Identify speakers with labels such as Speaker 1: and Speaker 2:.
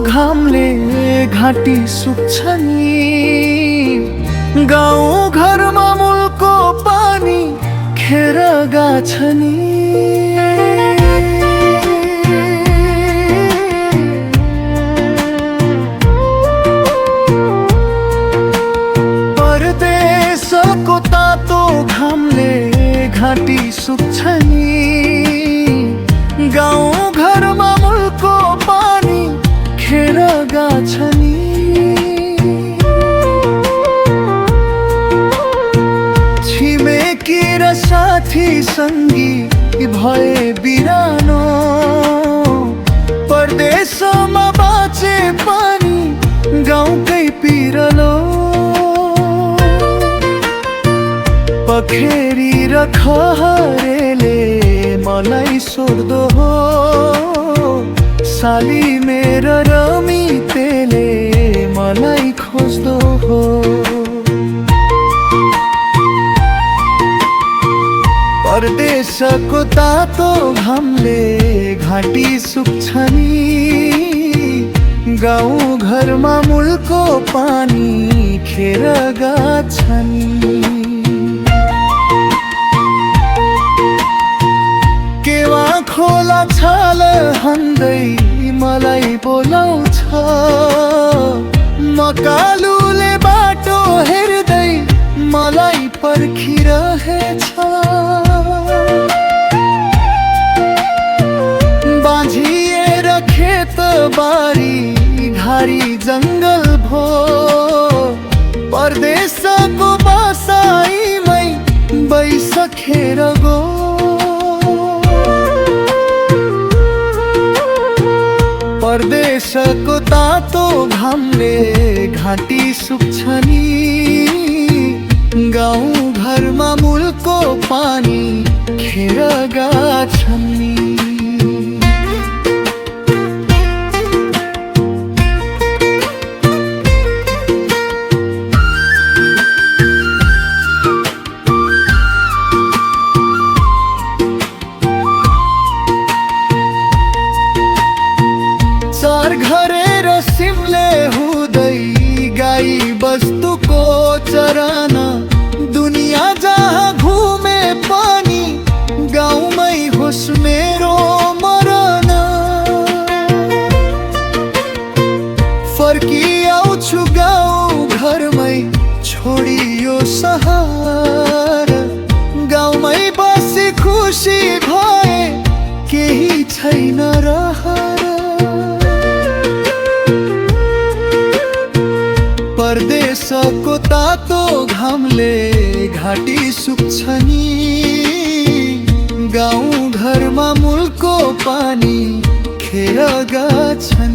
Speaker 1: घामले घाँटी सुक्छ नि, गाउँ घरमा मूलको पानी खेर गाछ नि। परदेशको तातो घामले घाँटी सुक्छ नि, गाउँ घरमा मूलको पानी खेर गाछ नि। छिमेकी र साथी सङ्गी भए बिरानो, परदेशमा बाँचे पनि गाउँकै पिरलो। पखेरी र खहरेले मलाई सोध्दो हो, साली मेरो रमितेले मलाई खोज्दो हो। परदेशको तातो घामले घाँटी सुक्छ नि, गाउँ घरमा मूलको पानी खेर गाछ नि। केवा खोला छाल हान्दै मलाई बोलाउँछ, मकालुले बाटो हेर्दै मलाई पर्खिरहेछ। बाँझिएर खेत बारी घारी जङ्गल भो, परदेशको बसाइमै बैसखेर गो। परदेशको तातो घामले घाँटी सुक्छ नि, गाउँ घरमा मूलको पानी खेर गाछ नि। चार घरे र सिमले हुँदै गाई बस्तुको चरन, दुनियाँ जहाँ घुमे पनि गाउँमै होस् मेरो मरण। फर्की आउँछु गाउँ घरमै छोडियो सहर, गाउँमै बसी खुसी भए केही छैन रहर। परदेशको तातो घामले घाँटी सुक्छ नि, गाउँ घरमा मूलको पानी खेर गाछ नि।